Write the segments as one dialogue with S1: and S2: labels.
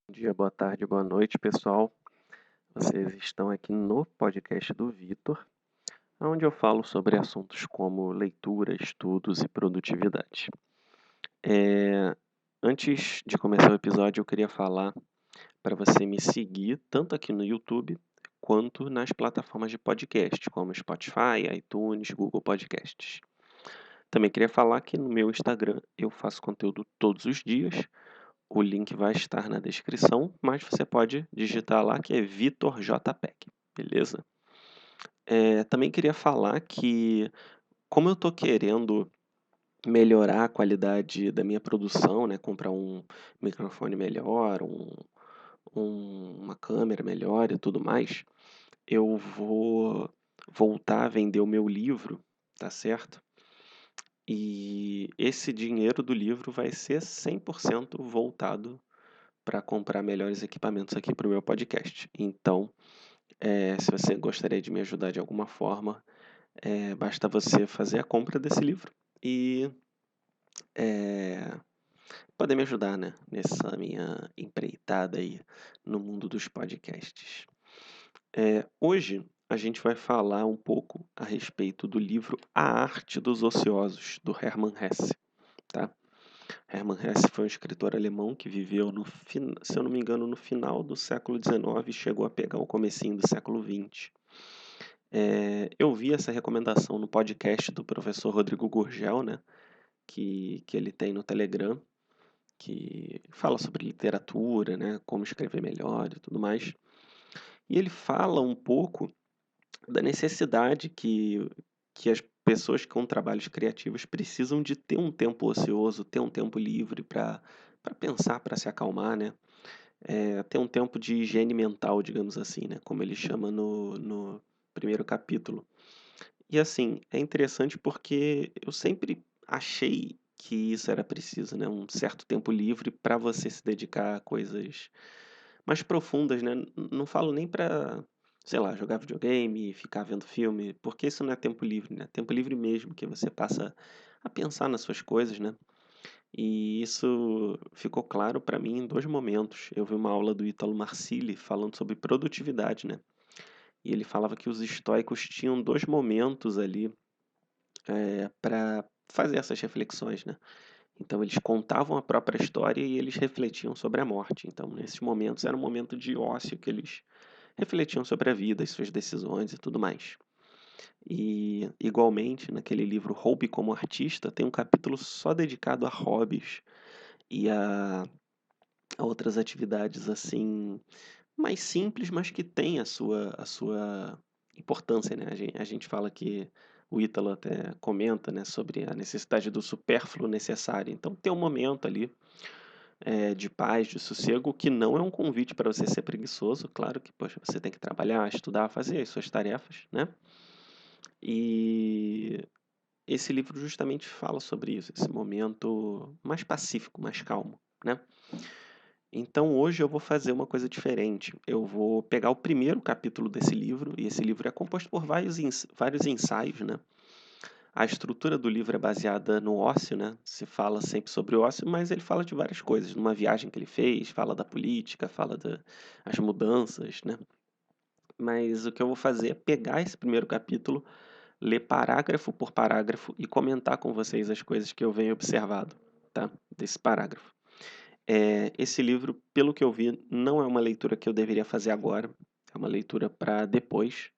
S1: Bom dia, boa tarde, boa noite, pessoal. Vocês estão aqui no podcast do Vitor, onde eu falo sobre assuntos como leitura, estudos e produtividade. Antes de começar o episódio, eu queria falar para você me seguir tanto aqui no YouTube quanto nas plataformas de podcast, como Spotify, iTunes, Google Podcasts. Também queria falar que no meu Instagram eu faço conteúdo todos os dias. O link vai estar na descrição, mas você pode digitar lá que é Vitor JPEG, beleza? Também queria falar que, como eu estou querendo melhorar a qualidade da minha produção, né, comprar um microfone melhor, uma câmera melhor e tudo mais, eu vou voltar a vender o meu livro, tá certo? E esse dinheiro do livro vai ser 100% voltado para comprar melhores equipamentos aqui para o meu podcast. Então, se você gostaria de me ajudar de alguma forma, basta você fazer a compra desse livro e poder me ajudar, né, nessa minha empreitada aí no mundo dos podcasts. Hoje a gente vai falar um pouco a respeito do livro A Arte dos Ociosos, do Hermann Hesse, tá? Hermann Hesse foi um escritor alemão que viveu, se eu não me engano, no final do século XIX e chegou a pegar o comecinho do século XX. Eu vi essa recomendação no podcast do professor Rodrigo Gurgel, né, que ele tem no Telegram, que fala sobre literatura, né, como escrever melhor e tudo mais. E ele fala um pouco da necessidade que as pessoas com trabalhos criativos precisam de ter um tempo ocioso, ter um tempo livre para pensar, para se acalmar, né? Ter um tempo de higiene mental, digamos assim, né? Como ele chama no primeiro capítulo. E assim, é interessante porque eu sempre achei que isso era preciso, né? Um certo tempo livre para você se dedicar a coisas mais profundas, né? Não falo nem para, sei lá, jogar videogame, ficar vendo filme, porque isso não é tempo livre, né? Tempo livre mesmo, que você passa a pensar nas suas coisas, né? E isso ficou claro para mim em 2 momentos. Eu vi uma aula do Ítalo Marcilli falando sobre produtividade, né? E ele falava que os estoicos tinham 2 momentos ali, para fazer essas reflexões, né? Então eles contavam a própria história e eles refletiam sobre a morte. Então, nesses momentos era um momento de ócio que eles refletiam sobre a vida, as suas decisões e tudo mais. E, igualmente, naquele livro Hobby como Artista, tem um capítulo só dedicado a hobbies e a outras atividades assim mais simples, mas que têm a sua importância, né? A gente fala que o Ítalo até comenta, né, sobre a necessidade do supérfluo necessário. Então, tem um momento ali de paz, de sossego, que não é um convite para você ser preguiçoso. Claro que, poxa, você tem que trabalhar, estudar, fazer as suas tarefas, né? E esse livro justamente fala sobre isso, esse momento mais pacífico, mais calmo, né? Então hoje eu vou fazer uma coisa diferente. Eu vou pegar o primeiro capítulo desse livro, e esse livro é composto por vários ensaios, né? A estrutura do livro é baseada no ócio, né? Se fala sempre sobre o ócio, mas ele fala de várias coisas. Numa viagem que ele fez, fala da política, fala das mudanças, né? Mas o que eu vou fazer é pegar esse primeiro capítulo, ler parágrafo por parágrafo e comentar com vocês as coisas que eu venho observado, tá? Desse parágrafo. Esse livro, pelo que eu vi, não é uma leitura que eu deveria fazer agora, é uma leitura para depois.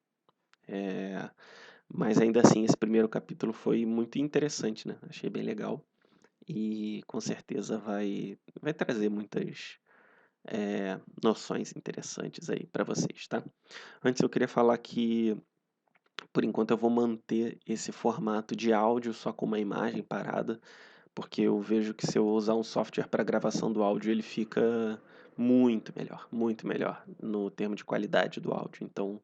S1: É, mas ainda assim, esse primeiro capítulo foi muito interessante, né? Achei bem legal e com certeza vai trazer muitas noções interessantes aí para vocês, tá? Antes eu queria falar que, por enquanto, eu vou manter esse formato de áudio só com uma imagem parada, porque eu vejo que se eu usar um software para gravação do áudio, ele fica muito melhor no termo de qualidade do áudio. Então,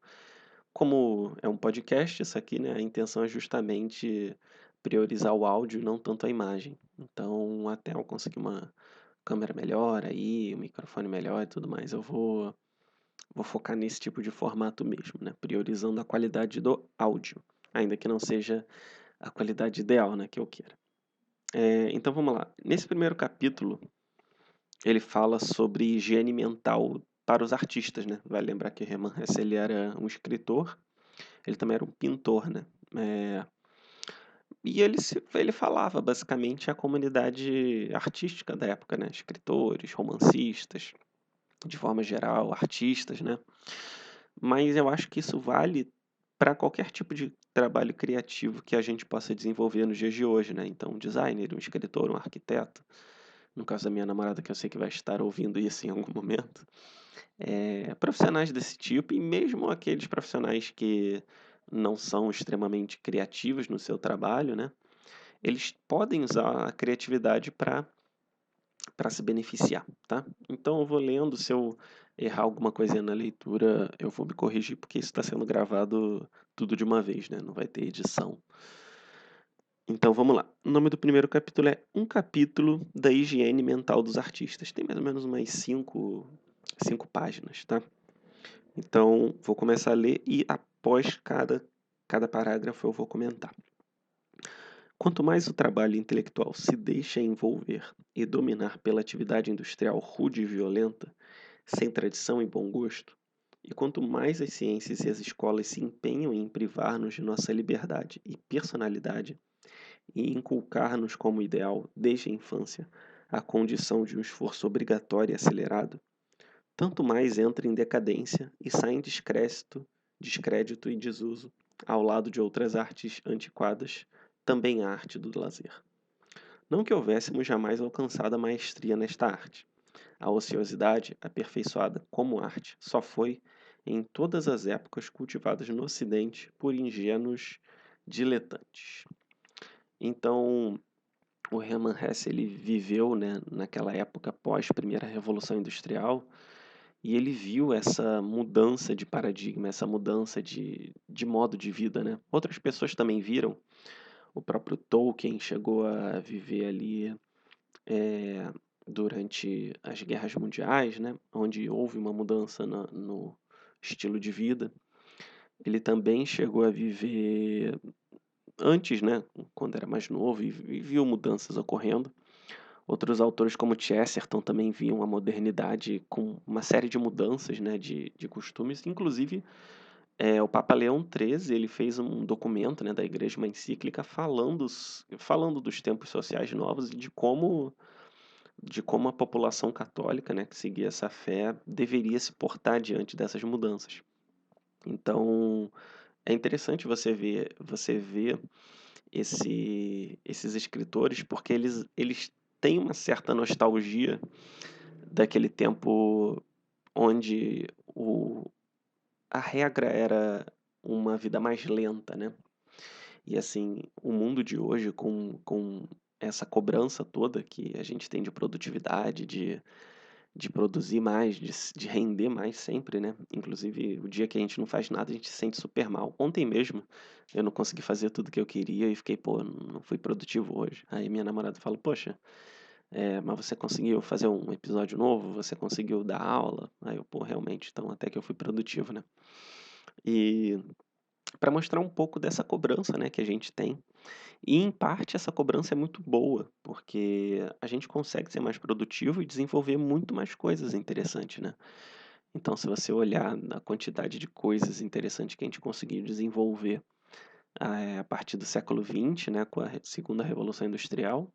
S1: como é um podcast, isso aqui, né, a intenção é justamente priorizar o áudio e não tanto a imagem. Então, até eu conseguir uma câmera melhor aí, um microfone melhor e tudo mais, eu vou focar nesse tipo de formato mesmo, né, priorizando a qualidade do áudio, ainda que não seja a qualidade ideal, né, que eu queira. Então vamos lá. Nesse primeiro capítulo, ele fala sobre higiene mental para os artistas, né. Vai lembrar que Hermann Hesse ele era um escritor, ele também era um pintor, né. E ele falava basicamente a comunidade artística da época, né, escritores, romancistas, de forma geral, artistas, né. Mas eu acho que isso vale para qualquer tipo de trabalho criativo que a gente possa desenvolver nos dias de hoje, né. Então um designer, um escritor, um arquiteto, no caso da minha namorada, que eu sei que vai estar ouvindo isso em algum momento, profissionais desse tipo e mesmo aqueles profissionais que não são extremamente criativos no seu trabalho, né, eles podem usar a criatividade para se beneficiar, tá. Então eu vou lendo, se eu errar alguma coisinha na leitura, eu vou me corrigir, porque isso está sendo gravado tudo de uma vez, né, não vai ter edição. Então vamos lá. O nome do primeiro capítulo é Um Capítulo da Higiene Mental dos Artistas. Tem mais ou menos umas cinco páginas, tá. Então vou começar a ler e após cada parágrafo eu vou comentar. Quanto mais o trabalho intelectual se deixa envolver e dominar pela atividade industrial rude e violenta, sem tradição e bom gosto, e quanto mais as ciências e as escolas se empenham em privar-nos de nossa liberdade e personalidade e inculcar-nos como ideal, desde a infância, a condição de um esforço obrigatório e acelerado, tanto mais entra em decadência e sai em descrédito e desuso, ao lado de outras artes antiquadas, também a arte do lazer. Não que houvéssemos jamais alcançado a maestria nesta arte. A ociosidade, aperfeiçoada como arte, só foi, em todas as épocas cultivadas no Ocidente por ingênuos diletantes. Então, o Hermann Hesse ele viveu, né, naquela época pós Primeira Revolução Industrial e ele viu essa mudança de paradigma, essa mudança de modo de vida, né. Outras pessoas também viram, o próprio Tolkien chegou a viver ali, eh, durante as guerras mundiais, né, onde houve uma mudança no estilo de vida. Ele também chegou a viver antes, né, quando era mais novo e viu mudanças ocorrendo. Outros autores como Chesterton também viam a modernidade com uma série de mudanças, né, de costumes, inclusive, o Papa Leão XIII, ele fez um documento, né, da igreja, uma encíclica falando dos tempos sociais novos e de como a população católica, né, que seguia essa fé, deveria se portar diante dessas mudanças. Então, é interessante você ver esses escritores, porque eles têm uma certa nostalgia daquele tempo onde a regra era uma vida mais lenta, né. E assim, o mundo de hoje com essa cobrança toda que a gente tem de produtividade, de produzir mais, de render mais sempre, né. Inclusive, o dia que a gente não faz nada, a gente se sente super mal. Ontem mesmo, eu não consegui fazer tudo que eu queria e fiquei: "Pô, não fui produtivo hoje". Aí minha namorada fala: "Poxa, mas você conseguiu fazer um episódio novo? Você conseguiu dar aula?" Aí eu: "Pô, realmente, então até que eu fui produtivo, né". E para mostrar um pouco dessa cobrança, né, que a gente tem. E em parte essa cobrança é muito boa, porque a gente consegue ser mais produtivo e desenvolver muito mais coisas interessantes, né. Então se você olhar na quantidade de coisas interessantes que a gente conseguiu desenvolver, a partir do século XX, né, com a segunda revolução industrial,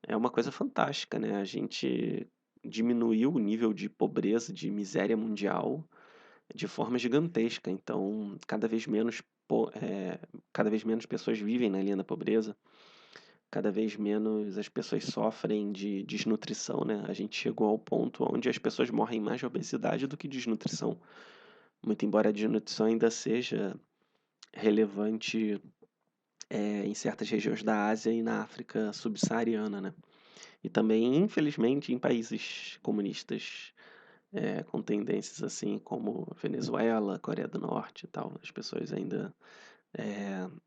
S1: é uma coisa fantástica, né. A gente diminuiu o nível de pobreza, de miséria mundial de forma gigantesca. Então cada vez menos pessoas vivem na linha da pobreza. Cada vez menos as pessoas sofrem de desnutrição, né. A gente chegou ao ponto onde as pessoas morrem mais de obesidade do que desnutrição. Muito embora a desnutrição ainda seja relevante, em certas regiões da Ásia e na África subsaariana, né. E também, infelizmente, em países comunistas, com tendências, assim, como Venezuela, Coreia do Norte e tal, as pessoas ainda,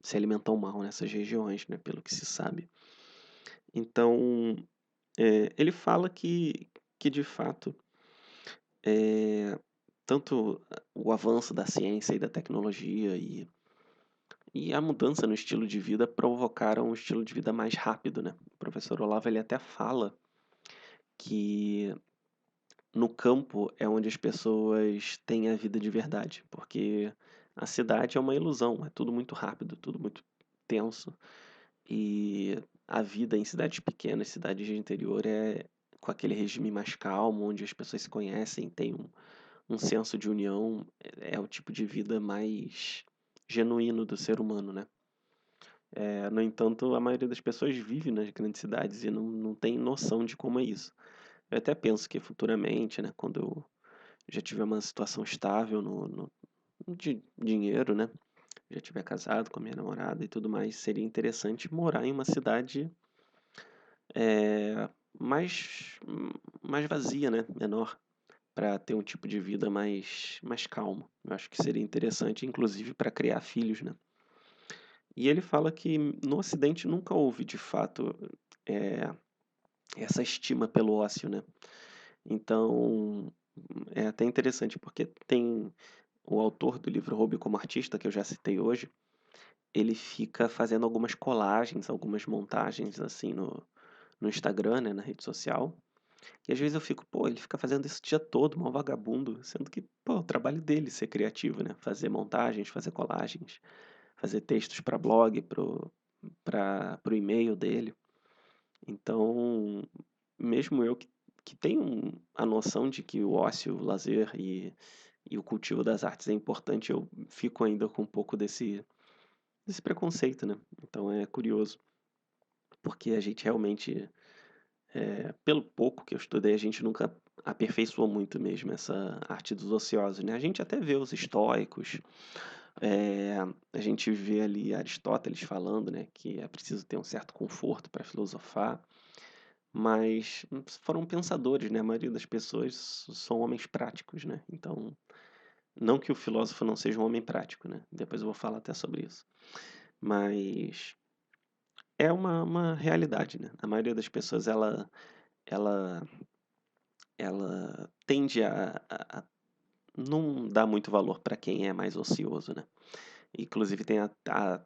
S1: se alimentam mal nessas regiões, né, pelo que se sabe. Então, ele fala que de fato, eh, tanto o avanço da ciência e da tecnologia e a mudança no estilo de vida provocaram um estilo de vida mais rápido, né. O professor Olavo ele até fala que no campo é onde as pessoas têm a vida de verdade, porque a cidade é uma ilusão, é tudo muito rápido, tudo muito tenso, e a vida em cidades pequenas, cidades de interior é com aquele regime mais calmo, onde as pessoas se conhecem, têm um senso de união, é o tipo de vida mais genuíno do ser humano, né. No entanto, a maioria das pessoas vive nas grandes cidades e não tem noção de como é isso. Eu até penso que futuramente, né, quando eu já tiver uma situação estável no de dinheiro, né, já tiver casado com a minha namorada e tudo mais, seria interessante morar em uma cidade, mais mais vazia, né, menor, para ter um tipo de vida mais calmo. Eu acho que seria interessante, inclusive para criar filhos, né. E ele fala que no Ocidente nunca houve de fato, eh, essa estima pelo ócio, né. Então, é até interessante, porque tem o autor do livro Hobby como Artista, que eu já citei hoje, ele fica fazendo algumas colagens, algumas montagens, assim, no Instagram, né, na rede social, e às vezes eu fico: "Pô, ele fica fazendo isso o dia todo, mó vagabundo", sendo que, pô, é o trabalho dele ser criativo, né, fazer montagens, fazer colagens, fazer textos para blog, para o e-mail dele. Então, mesmo eu que tenho a noção de que o ócio, o lazer e o cultivo das artes é importante, eu fico ainda com um pouco desse preconceito, né. Então é curioso, porque a gente realmente, pelo pouco que eu estudei, a gente nunca aperfeiçoou muito mesmo essa arte dos ociosos, né. A gente até vê os estoicos, eh, a gente vê ali Aristóteles falando, né, que é preciso ter um certo conforto para filosofar, mas foram pensadores, né, a maioria das pessoas são homens práticos, né, então não que o filósofo não seja um homem prático, né, depois eu vou falar até sobre isso. Mas é uma realidade, né, a maioria das pessoas ela ela tende a não dar muito valor para quem é mais ocioso, né. Inclusive tem a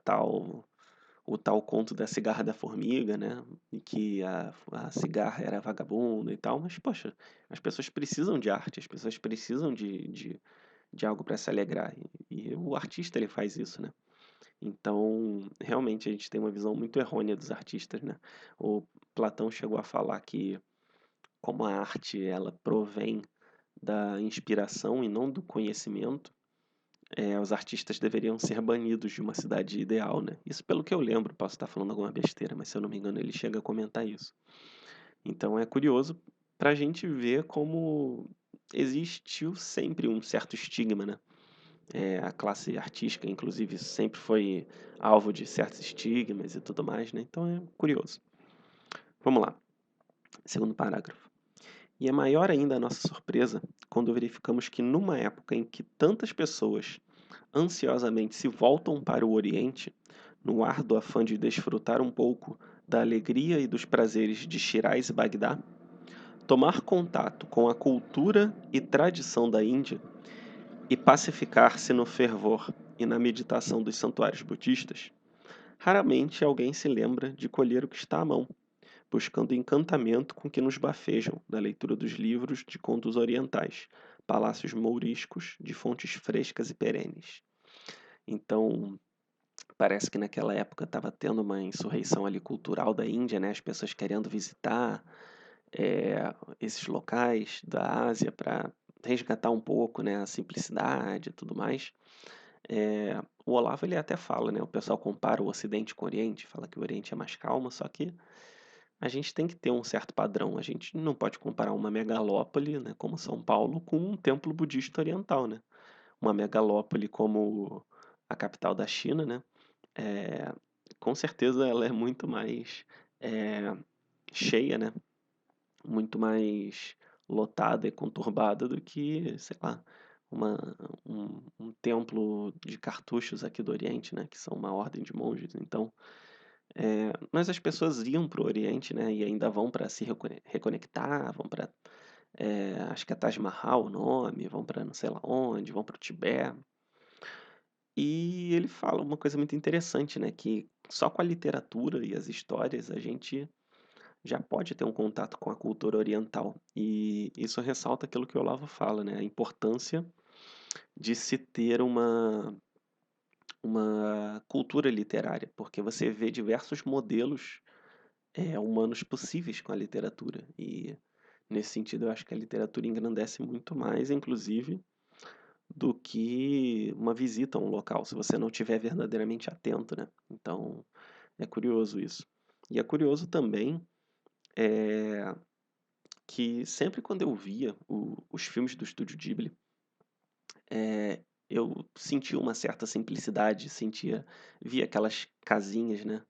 S1: tal o tal conto da cigarra da formiga, né, em que a cigarra era vagabunda e tal, mas poxa, as pessoas precisam de arte, as pessoas precisam de algo para se alegrar, e o artista ele faz isso, né. Então, realmente a gente tem uma visão muito errônea dos artistas, né. O Platão chegou a falar que como a arte ela provém da inspiração e não do conhecimento, os artistas deveriam ser banidos de uma cidade ideal, né. Isso pelo que eu lembro, posso estar falando alguma besteira, mas se eu não me engano ele chega a comentar isso. Então é curioso para a gente ver como existiu sempre um certo estigma, né. A classe artística, inclusive, sempre foi alvo de certos estigmas e tudo mais, né, então é curioso. Vamos lá, segundo parágrafo. E é maior ainda a nossa surpresa quando verificamos que numa época em que tantas pessoas ansiosamente se voltam para o Oriente, no árduo afã de desfrutar um pouco da alegria e dos prazeres de Shiraz e Bagdá, tomar contato com a cultura e tradição da Índia e pacificar-se no fervor e na meditação dos santuários budistas, raramente alguém se lembra de colher o que está à mão, buscando encantamento com que nos bafejam na leitura dos livros de contos orientais, palácios mouriscos de fontes frescas e perenes. Então, parece que naquela época estava tendo uma insurreição ali cultural da Índia, né? As pessoas querendo visitar esses locais da Ásia para resgatar um pouco, né, a simplicidade e tudo mais. O Olavo ele até fala, né, o pessoal compara o Ocidente com o Oriente, fala que o Oriente é mais calmo, só que a gente tem que ter um certo padrão, a gente não pode comparar uma megalópole, né, como São Paulo, com um templo budista oriental, né. Uma megalópole como a capital da China, né, eh, com certeza ela é muito mais, eh, cheia, né, muito mais lotada e conturbada do que, sei lá, uma um templo de cartuchos aqui do Oriente, né, que são uma ordem de monges, então, mas as pessoas iam para o Oriente, né, e ainda vão para se reconectar, vão para, acho que é Taj Mahal o nome, vão para não sei lá onde, vão para o Tibete. E ele fala uma coisa muito interessante, né, que só com a literatura e as histórias a gente já pode ter um contato com a cultura oriental. E isso ressalta aquilo que o Olavo fala, né? A importância de se ter uma cultura literária, porque você vê diversos modelos humanos possíveis com a literatura. E nesse sentido, eu acho que a literatura engrandece muito mais, inclusive, do que uma visita a um local, se você não estiver verdadeiramente atento, né? Então, é curioso isso. E é curioso também é, que sempre quando eu via os filmes do Estúdio Ghibli, eu sentia uma certa simplicidade, via aquelas casinhas, né?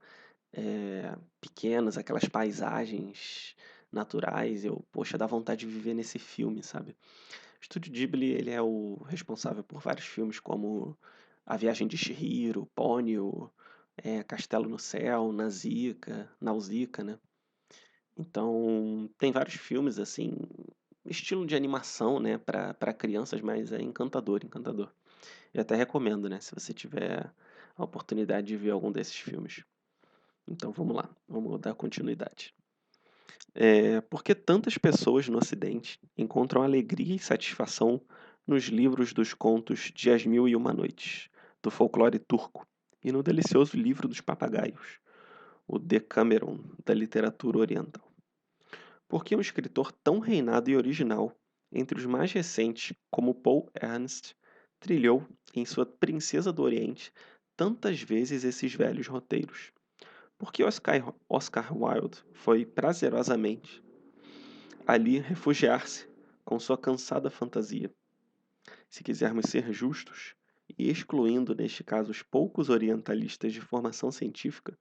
S1: Pequenas, aquelas paisagens naturais, poxa, dá vontade de viver nesse filme, sabe? O Estúdio Ghibli, ele é o responsável por vários filmes como A Viagem de Chihiro, Ponyo, Castelo no Céu, Nausicaa, né? Então, tem vários filmes, assim, estilo de animação, né, para crianças, mas é encantador, encantador. Eu até recomendo, né, se você tiver a oportunidade de ver algum desses filmes. Então, vamos lá, vamos dar continuidade. Por que tantas pessoas no Ocidente encontram alegria e satisfação nos livros dos contos de As Mil e Uma Noites, do folclore turco, e no delicioso livro dos papagaios, o Decameron, da literatura oriental? Por que um escritor tão reinado e original, entre os mais recentes, como Paul Ernst, trilhou, em sua Princesa do Oriente, tantas vezes esses velhos roteiros? Por que Oscar Wilde foi prazerosamente ali refugiar-se com sua cansada fantasia? Se quisermos ser justos, e excluindo neste caso os poucos orientalistas de formação científica,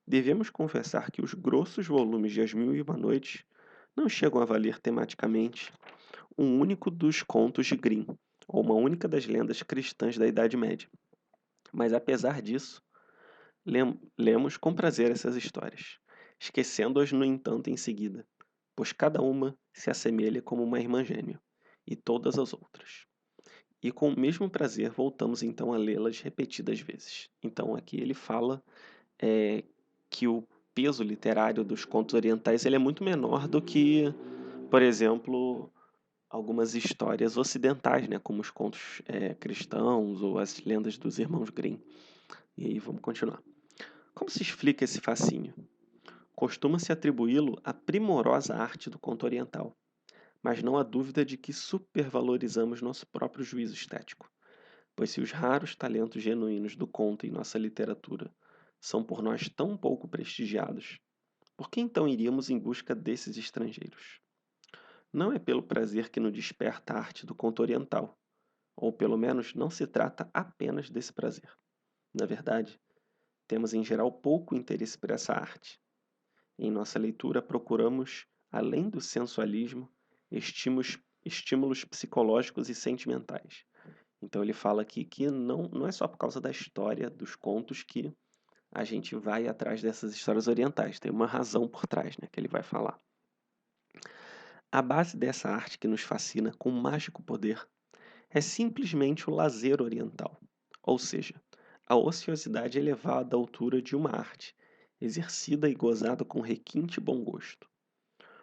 S1: devemos confessar que os grossos volumes de As Mil e Uma Noites não chegam a valer tematicamente um único dos contos de Grimm, ou uma única das lendas cristãs da Idade Média. Mas apesar disso, lemos com prazer essas histórias, esquecendo-as, no entanto, em seguida, pois cada uma se assemelha como uma irmã gêmea, e todas as outras. E com o mesmo prazer voltamos então a lê-las repetidas vezes. Então aqui ele fala que o peso literário dos contos orientais ele é muito menor do que, por exemplo, algumas histórias ocidentais, né, como os contos cristãos ou as lendas dos irmãos Grimm. E aí vamos continuar. Como se explica esse fascínio? Costuma-se atribuí-lo à primorosa arte do conto oriental, mas não há dúvida de que supervalorizamos nosso próprio juízo estético, pois se os raros talentos genuínos do conto em nossa literatura são por nós tão pouco prestigiados, por que então iríamos em busca desses estrangeiros? Não é pelo prazer que nos desperta a arte do conto oriental, ou pelo menos não se trata apenas desse prazer. Na verdade, temos em geral pouco interesse por essa arte. Em nossa leitura, procuramos, além do sensualismo, estímulos psicológicos e sentimentais. Então, ele fala aqui que não é só por causa da história dos contos que a gente vai atrás dessas histórias orientais. Tem uma razão por trás, né, que ele vai falar. A base dessa arte que nos fascina com mágico poder é simplesmente o lazer oriental, ou seja, a ociosidade elevada à altura de uma arte, exercida e gozada com requinte e bom gosto.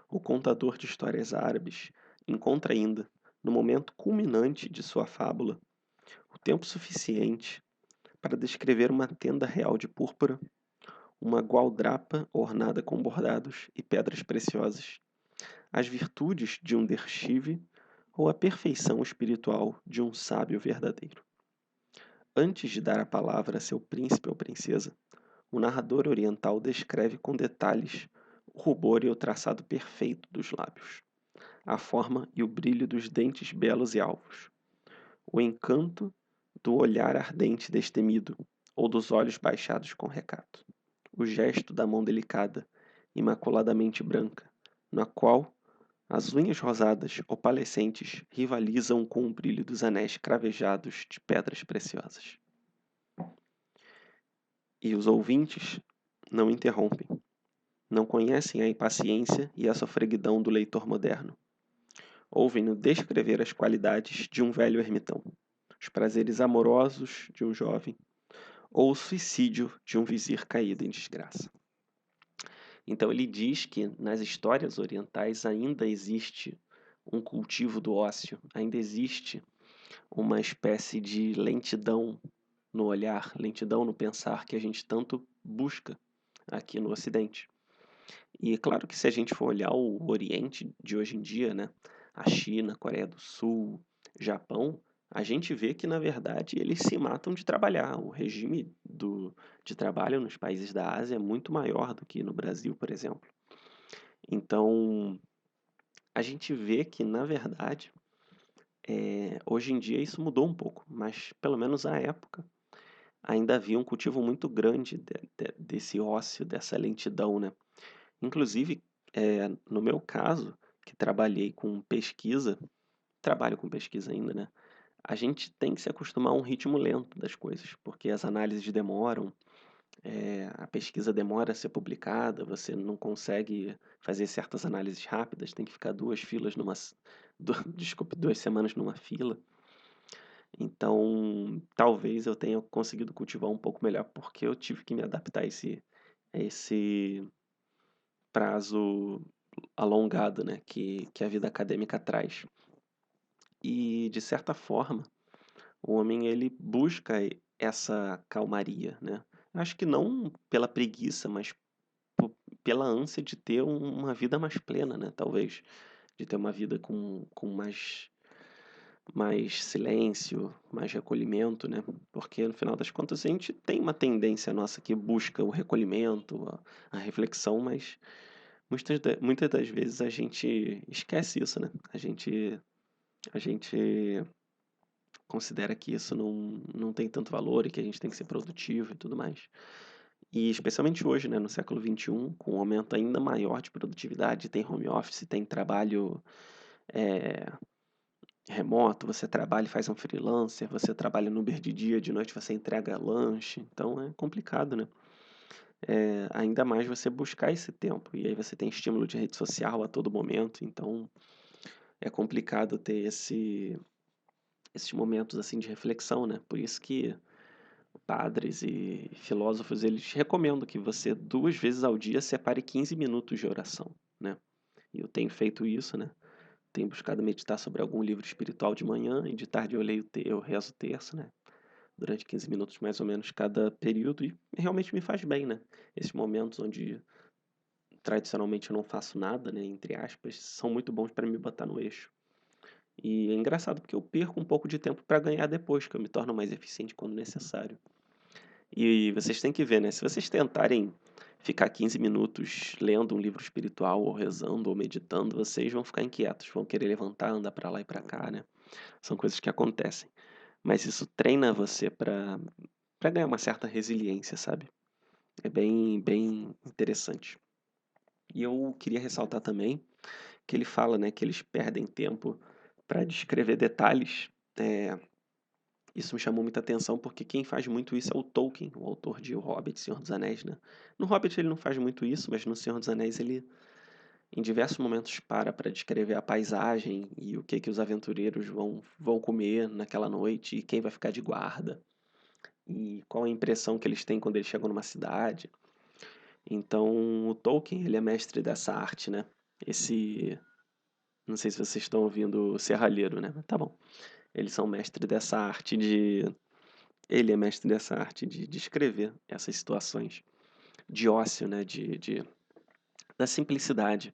S1: O contador de histórias árabes encontra ainda, no momento culminante de sua fábula, o tempo suficiente para descrever uma tenda real de púrpura, uma gualdrapa ornada com bordados e pedras preciosas, as virtudes de um derviche ou a perfeição espiritual de um sábio verdadeiro. Antes de dar a palavra a seu príncipe ou princesa, o narrador oriental descreve com detalhes o rubor e o traçado perfeito dos lábios, a forma e o brilho dos dentes belos e alvos, o encanto do olhar ardente destemido ou dos olhos baixados com recato, o gesto da mão delicada, imaculadamente branca, na qual as unhas rosadas opalescentes rivalizam com o brilho dos anéis cravejados de pedras preciosas. E os ouvintes não interrompem, não conhecem a impaciência e a sofreguidão do leitor moderno. Ouvem-no descrever as qualidades de um velho ermitão, os prazeres amorosos de um jovem, ou o suicídio de um vizir caído em desgraça. Então ele diz que nas histórias orientais ainda existe um cultivo do ócio, ainda existe uma espécie de lentidão no olhar, lentidão no pensar que a gente tanto busca aqui no Ocidente. E claro que se a gente for olhar o Oriente de hoje em dia, né, a China, Coreia do Sul, Japão, a gente vê que na verdade eles se matam de trabalhar. O regime de trabalho nos países da Ásia é muito maior do que no Brasil, por exemplo. Então, a gente vê que na verdade, hoje em dia isso mudou um pouco, mas pelo menos à época ainda havia um cultivo muito grande desse ócio, dessa lentidão, né? Inclusive, no meu caso, que trabalhei com pesquisa, trabalho com pesquisa ainda, né? A gente tem que se acostumar a um ritmo lento das coisas, porque as análises demoram, a pesquisa demora a ser publicada, você não consegue fazer certas análises rápidas, tem que ficar desculpe, 2 semanas numa fila. Então, talvez eu tenha conseguido cultivar um pouco melhor, porque eu tive que me adaptar a esse prazo alongado, né, que a vida acadêmica traz. E, de certa forma, o homem ele busca essa calmaria, né? Acho que não pela preguiça, mas pela ânsia de ter uma vida mais plena, né? Talvez de ter uma vida com mais silêncio, mais recolhimento, né? Porque no final das contas a gente tem uma tendência nossa que busca o recolhimento, a reflexão, mas muitas das vezes a gente esquece isso, né? A gente considera que isso não tem tanto valor e que a gente tem que ser produtivo e tudo mais. E especialmente hoje, né, no século XXI, com um aumento ainda maior de produtividade, tem home office, tem trabalho eh, remoto, você trabalha e faz um freelancer, você trabalha no Uber de dia, de noite você entrega lanche, então é complicado, né? Ainda mais você buscar esse tempo, e aí você tem estímulo de rede social a todo momento, então é complicado ter esses momentos assim de reflexão, né? Por isso que padres e filósofos, eles recomendam que você 2 vezes ao dia separe 15 minutos de oração, né. E eu tenho feito isso, né, tenho buscado meditar sobre algum livro espiritual de manhã e de tarde eu rezo o terço, né, durante 15 minutos mais ou menos cada período e realmente me faz bem, né. Esses momentos onde tradicionalmente eu não faço nada, né, entre aspas, são muito bons para me botar no eixo. E é engraçado porque eu perco um pouco de tempo para ganhar depois, que eu me torno mais eficiente quando necessário. E vocês têm que ver, né, se vocês tentarem ficar 15 minutos lendo um livro espiritual ou rezando ou meditando, vocês vão ficar inquietos, vão querer levantar, andar para lá e para cá, né. São coisas que acontecem. Mas isso treina você para ganhar uma certa resiliência, sabe. É bem interessante. E eu queria ressaltar também que ele fala, né, que eles perdem tempo para descrever detalhes, eh isso me chamou muita atenção, porque quem faz muito isso é o Tolkien, o autor de O Hobbit, Senhor dos Anéis, né. No Hobbit ele não faz muito isso, mas no Senhor dos Anéis ele, em diversos momentos, para descrever a paisagem e o que que os aventureiros vão comer naquela noite e quem vai ficar de guarda, e qual a impressão que eles têm quando eles chegam numa cidade. Então o Tolkien, ele é mestre dessa arte, né. Esse não sei se vocês estão ouvindo o serralheiro, né, mas tá bom. Eles são mestre dessa arte de Ele é mestre dessa arte de descrever essas situações de ócio, né, da simplicidade.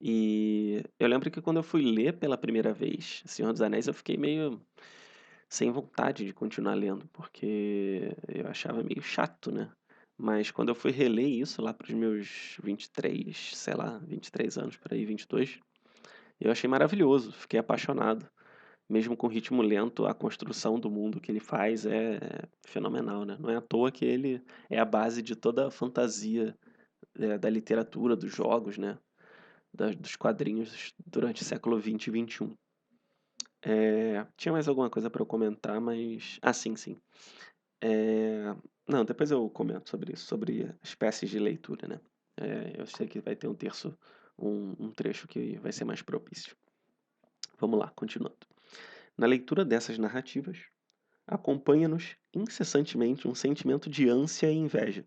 S1: E eu lembro que quando eu fui ler pela primeira vez Senhor dos Anéis, eu fiquei meio sem vontade de continuar lendo, porque eu achava meio chato, né. Mas quando eu fui reler isso lá para os meus 23, sei lá, 23 anos, por aí, 22, eu achei maravilhoso, fiquei apaixonado. Mesmo com ritmo lento, a construção do mundo que ele faz é fenomenal, né. Não é à toa que ele é a base de toda a fantasia, da literatura, dos jogos, né, dos quadrinhos durante o século XX e XXI. Tinha mais alguma coisa para eu comentar, mas sim, sim. Não, depois eu comento sobre isso, sobre espécies de leitura, né. Eu sei que vai ter um trecho que vai ser mais propício. Vamos lá, continuando. Na leitura dessas narrativas, acompanha-nos incessantemente um sentimento de ânsia e inveja.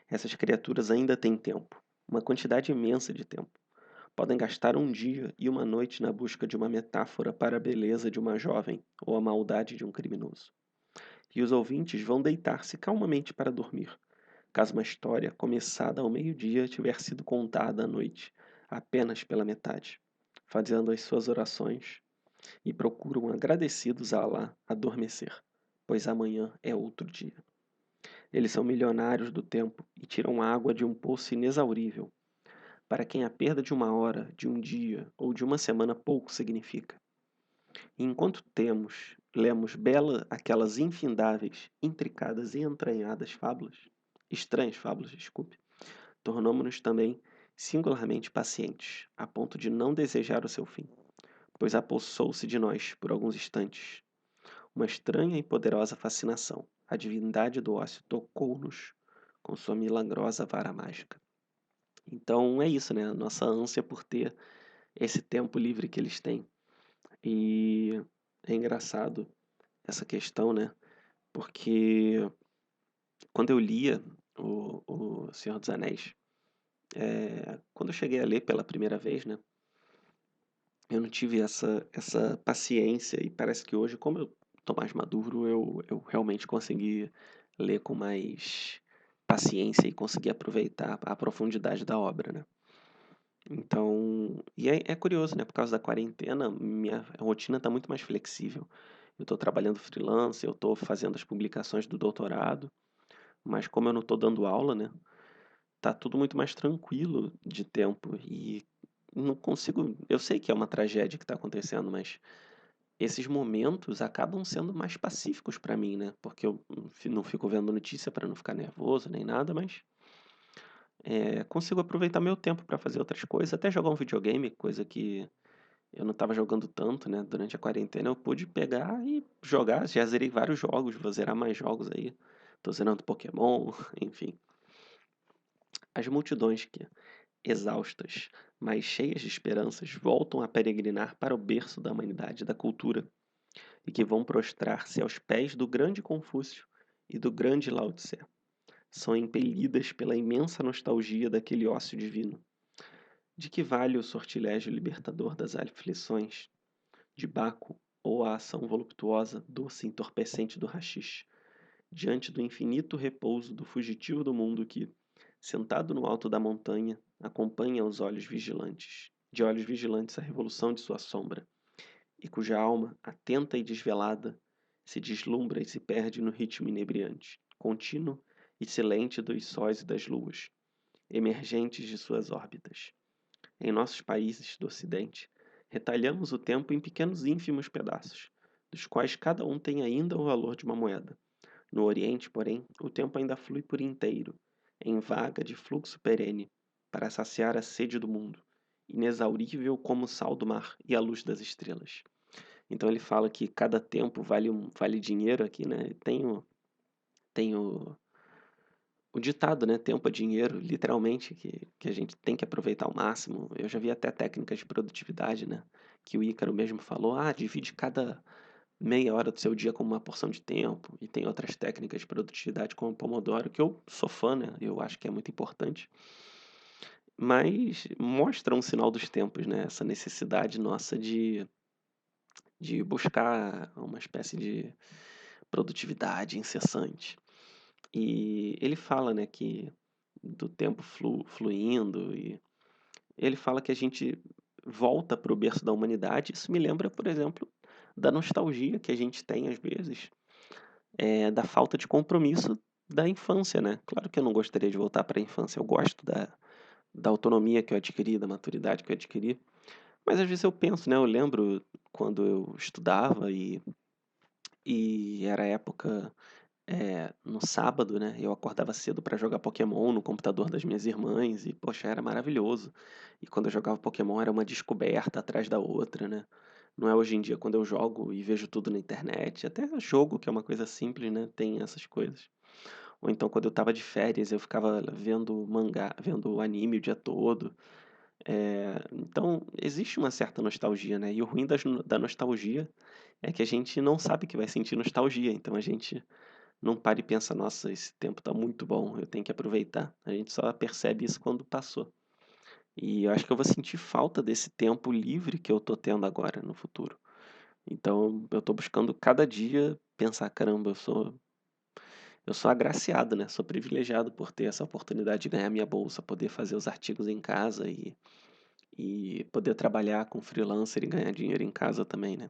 S1: Essas criaturas ainda têm tempo. uma quantidade imensa de tempo. Podem gastar um dia e uma noite na busca de uma metáfora para a beleza de uma jovem ou a maldade de um criminoso. E os ouvintes vão deitar-se calmamente para dormir, caso uma história começada ao meio-dia tiver sido contada à noite, apenas pela metade, fazendo as suas orações e procuram agradecidos a Alá adormecer, pois amanhã é outro dia. Eles são milionários do tempo e tiram água de um poço inexaurível, para quem a perda de uma hora, de um dia ou de uma semana pouco significa. E enquanto lemos bela aquelas infindáveis, intricadas e entranhadas fábulas, estranhas fábulas, desculpe, tornamo-nos também singularmente pacientes, a ponto de não desejar o seu fim, pois apossou-se de nós, por alguns instantes, uma estranha e poderosa fascinação. A divindade do ócio tocou-nos com sua milagrosa vara mágica. Então é isso, né? A nossa ânsia por ter esse tempo livre que eles têm. E é engraçado essa questão, né? Porque quando eu lia o Senhor dos Anéis, quando eu cheguei a ler pela primeira vez, né? Eu não tive essa paciência e parece que hoje, como eu tô mais maduro, eu realmente consegui ler com mais paciência e consegui aproveitar a profundidade da obra, né? Então, e é curioso, né? Por causa da quarentena, minha rotina está muito mais flexível. Eu estou trabalhando freelance, eu estou fazendo as publicações do doutorado, mas como eu não estou dando aula, né? Tá tudo muito mais tranquilo de tempo e não consigo. Eu sei que é uma tragédia que está acontecendo, mas esses momentos acabam sendo mais pacíficos para mim, né? Porque eu não fico vendo notícia para não ficar nervoso nem nada, mas consigo aproveitar meu tempo para fazer outras coisas, até jogar um videogame, coisa que eu não estava jogando tanto, né? Durante a quarentena eu pude pegar e jogar. Já zerei vários jogos, vou zerar mais jogos aí. Tô zerando Pokémon, enfim. As multidões que, exaustas, mas cheias de esperanças, voltam a peregrinar para o berço da humanidade e da cultura, e que vão prostrar-se aos pés do grande Confúcio e do grande Lao Tse. São impelidas pela imensa nostalgia daquele ócio divino. De que vale o sortilégio libertador das aflições de Baco ou a ação voluptuosa, doce e entorpecente do haxixe, diante do infinito repouso do fugitivo do mundo que, sentado no alto da montanha, acompanha de olhos vigilantes a revolução de sua sombra, e cuja alma, atenta e desvelada, se deslumbra e se perde no ritmo inebriante, contínuo e silente dos sóis e das luas, emergentes de suas órbitas. Em nossos países do Ocidente, retalhamos o tempo em pequenos ínfimos pedaços, dos quais cada um tem ainda o valor de uma moeda. No Oriente, porém, o tempo ainda flui por inteiro, em vaga de fluxo perene, para saciar a sede do mundo, inexaurível como o sal do mar e a luz das estrelas. Então ele fala que cada tempo vale dinheiro aqui, né? Tem o ditado, né? Tempo é dinheiro, literalmente, que a gente tem que aproveitar ao máximo. Eu já vi até técnicas de produtividade, né? Que o Ícaro mesmo falou, divide cada meia hora do seu dia como uma porção de tempo. E tem outras técnicas de produtividade como o Pomodoro, que eu sou fã, né? Eu acho que é muito importante. Mas mostra um sinal dos tempos, né? Essa necessidade nossa de buscar uma espécie de produtividade incessante. E ele fala, né, que do tempo fluindo, e ele fala que a gente volta para o berço da humanidade. Isso me lembra, por exemplo, da nostalgia que a gente tem às vezes, da falta de compromisso da infância, né? Claro que eu não gostaria de voltar para a infância, eu gosto da autonomia que eu adquiri, da maturidade que eu adquiri, mas às vezes eu penso, né? Eu lembro quando eu estudava e era época no sábado, né, eu acordava cedo para jogar Pokémon no computador das minhas irmãs e, poxa, era maravilhoso. E quando eu jogava Pokémon era uma descoberta atrás da outra, né? Não é hoje em dia quando eu jogo e vejo tudo na internet, até jogo, que é uma coisa simples, né, tem essas coisas. Ou então quando eu estava de férias, eu ficava vendo mangá, vendo anime o dia todo. Então existe uma certa nostalgia, né? E o ruim da nostalgia é que a gente não sabe que vai sentir nostalgia, então a gente não para e pensa: "Nossa, esse tempo está muito bom, eu tenho que aproveitar". A gente só percebe isso quando passou. E eu acho que eu vou sentir falta desse tempo livre que eu tô tendo agora, no futuro. Então eu tô buscando cada dia pensar: "Caramba, eu sou agraciado, né, sou privilegiado por ter essa oportunidade de ganhar minha bolsa, poder fazer os artigos em casa e poder trabalhar com freelancer e ganhar dinheiro em casa também, né".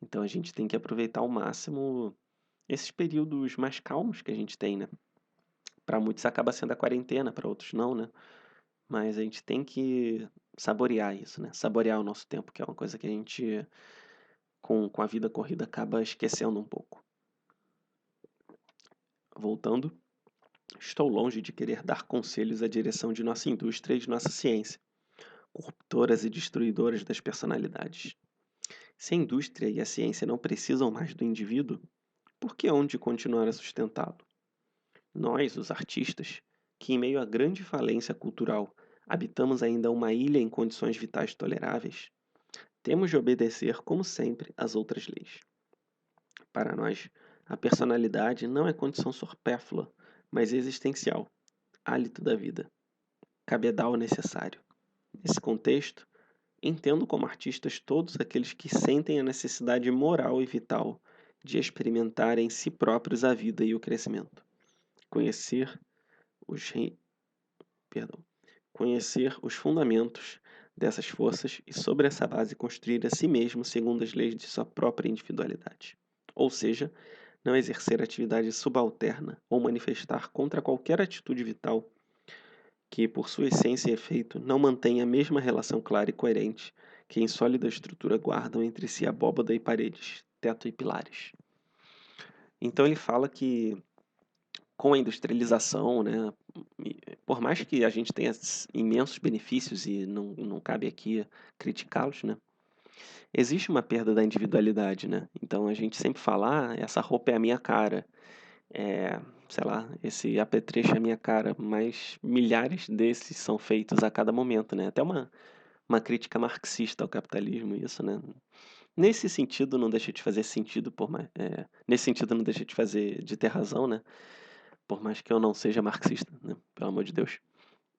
S1: Então a gente tem que aproveitar ao máximo esses períodos mais calmos que a gente tem, né. Para muitos acaba sendo a quarentena, para outros não, né. Mas a gente tem que saborear isso, né, saborear o nosso tempo, que é uma coisa que a gente, com a vida corrida, acaba esquecendo um pouco. Voltando, estou longe de querer dar conselhos à direção de nossa indústria e de nossa ciência, corruptoras e destruidoras das personalidades. Se a indústria e a ciência não precisam mais do indivíduo, por que hão de continuar a sustentá-lo? Nós, os artistas, que em meio à grande falência cultural habitamos ainda uma ilha em condições vitais toleráveis, temos de obedecer, como sempre, às outras leis. Para nós, a personalidade não é condição supérflua, mas existencial, hálito da vida, cabedal necessário. Nesse contexto, entendo como artistas todos aqueles que sentem a necessidade moral e vital de experimentar em si próprios a vida e o crescimento. Conhecer os, re- perdão, conhecer os fundamentos dessas forças e, sobre essa base, construir a si mesmo segundo as leis de sua própria individualidade. Ou seja, não exercer atividade subalterna ou manifestar contra qualquer atitude vital que, por sua essência e efeito, não mantenha a mesma relação clara e coerente que em sólida estrutura guardam entre si abóbada e paredes, teto e pilares. Então ele fala que com a industrialização, né, por mais que a gente tenha imensos benefícios e não cabe aqui criticá-los, né, existe uma perda da individualidade, né. Então a gente sempre fala: "Ah, essa roupa é a minha cara", sei lá, esse apetrecho é a minha cara, mas milhares desses são feitos a cada momento, né. Até uma crítica marxista ao capitalismo isso, né. Nesse sentido não deixa de fazer sentido nesse sentido não deixa de ter razão, né, por mais que eu não seja marxista, né, pelo amor de Deus.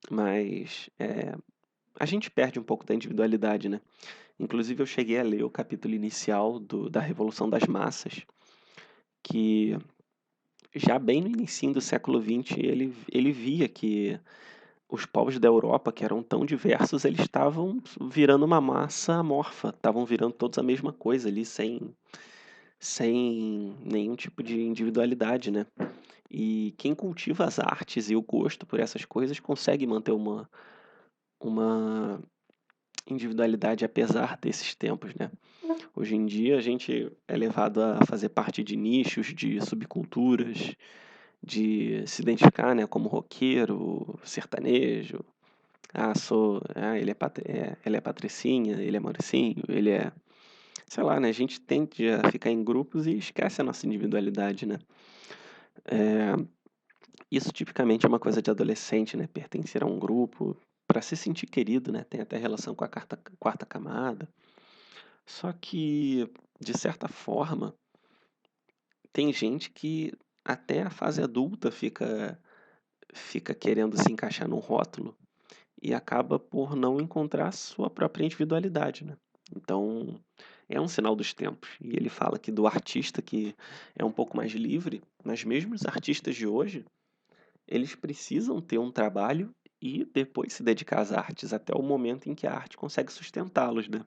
S1: Mas, a gente perde um pouco da individualidade, né. Inclusive eu cheguei a ler o capítulo inicial da Revolução das Massas, que já bem no inicinho do século XX ele via que os povos da Europa, que eram tão diversos, eles estavam virando uma massa amorfa, estavam virando todos a mesma coisa ali, sem nenhum tipo de individualidade, né. E quem cultiva as artes e o gosto por essas coisas consegue manter uma individualidade apesar desses tempos, né. Hoje em dia a gente é levado a fazer parte de nichos, de subculturas, de se identificar, né, como roqueiro, sertanejo. Ela é patricinha, ele é mauricinho, ele é sei lá, né, a gente tende a ficar em grupos e esquece a nossa individualidade, né. Eh, Isso tipicamente é uma coisa de adolescente, né, pertencer a um grupo para se sentir querido, né, tem até relação com a quarta camada. Só que, de certa forma, tem gente que até a fase adulta fica querendo se encaixar num rótulo e acaba por não encontrar a sua própria individualidade, né. Então, é um sinal dos tempos. E ele fala que do artista que é um pouco mais livre, mas mesmo os artistas de hoje, eles precisam ter um trabalho e depois se dedicar às artes, até o momento em que a arte consegue sustentá-los, né.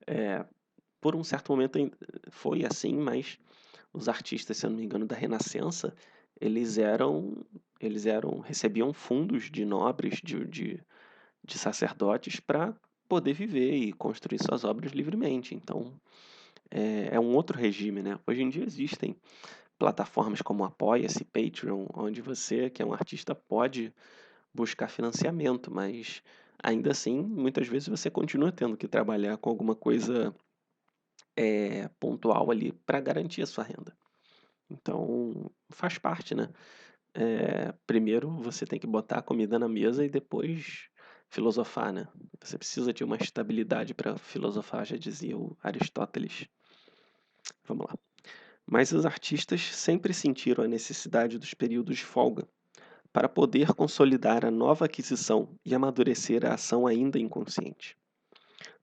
S1: Eh, por um certo momento foi assim, mas os artistas, se eu não me engano, da Renascença, eles eram recebiam fundos de nobres, de sacerdotes para poder viver e construir suas obras livremente. Então, é um outro regime, né. Hoje em dia existem plataformas como Apoia-se, Patreon, onde você, que é um artista, pode buscar financiamento, mas ainda assim, muitas vezes você continua tendo que trabalhar com alguma coisa, pontual ali para garantir a sua renda. Então, faz parte, né. Primeiro você tem que botar a comida na mesa e depois filosofar, né. Você precisa de uma estabilidade para filosofar, já dizia o Aristóteles. Vamos lá. Mas os artistas sempre sentiram a necessidade dos períodos de folga para poder consolidar a nova aquisição e amadurecer a ação ainda inconsciente,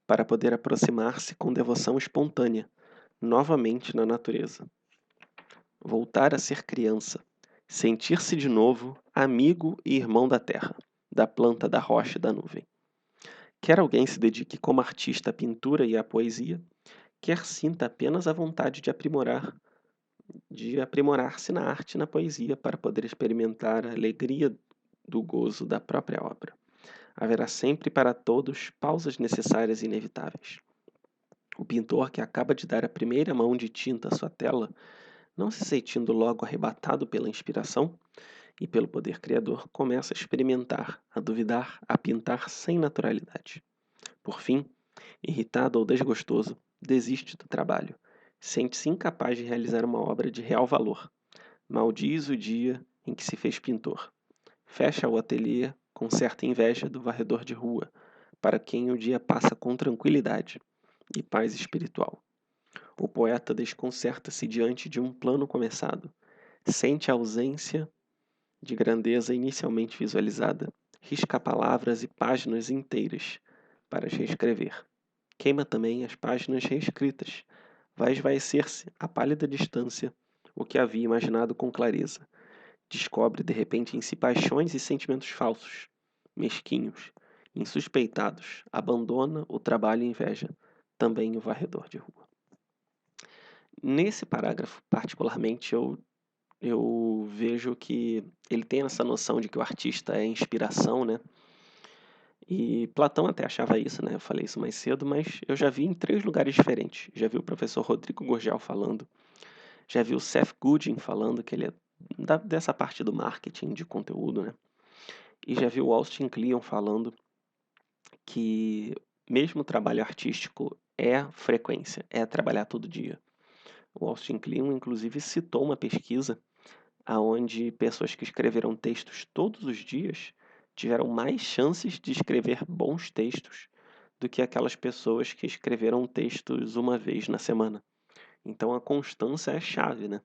S1: para poder aproximar-se com devoção espontânea, novamente na natureza, voltar a ser criança, sentir-se de novo amigo e irmão da terra, da planta, da rocha e da nuvem. Quer alguém se dedique como artista à pintura e à poesia, quer sinta apenas a vontade de aprimorar-se na arte e na poesia para poder experimentar a alegria do gozo da própria obra. Haverá sempre para todos pausas necessárias e inevitáveis. O pintor que acaba de dar a primeira mão de tinta à sua tela, não se sentindo logo arrebatado pela inspiração e pelo poder criador, começa a experimentar, a duvidar, a pintar sem naturalidade. Por fim, irritado ou desgostoso, desiste do trabalho. Sente-se incapaz de realizar uma obra de real valor. Maldiz o dia em que se fez pintor. Fecha o ateliê com certa inveja do varredor de rua, para quem o dia passa com tranquilidade e paz espiritual. O poeta desconcerta-se diante de um plano começado. Sente a ausência de grandeza inicialmente visualizada. Risca palavras e páginas inteiras para as reescrever. Queima também as páginas reescritas. Vai esvaecer-se, a pálida distância, o que havia imaginado com clareza. Descobre de repente em si paixões e sentimentos falsos, mesquinhos, insuspeitados. Abandona o trabalho e inveja, também o varredor de rua. Nesse parágrafo, particularmente, eu vejo que ele tem essa noção de que o artista é inspiração, né? E Platão até achava isso, né? Eu falei isso mais cedo, mas eu já vi em 3 lugares diferentes. Já vi o professor Rodrigo Gurgel falando, já vi o Seth Godin falando, que ele é dessa parte do marketing de conteúdo, né? E já vi o Austin Kleon falando que mesmo o trabalho artístico é frequência, é trabalhar todo dia. O Austin Kleon, inclusive, citou uma pesquisa aonde pessoas que escreveram textos todos os dias tiveram mais chances de escrever bons textos do que aquelas pessoas que escreveram textos uma vez na semana. Então a constância é a chave, né?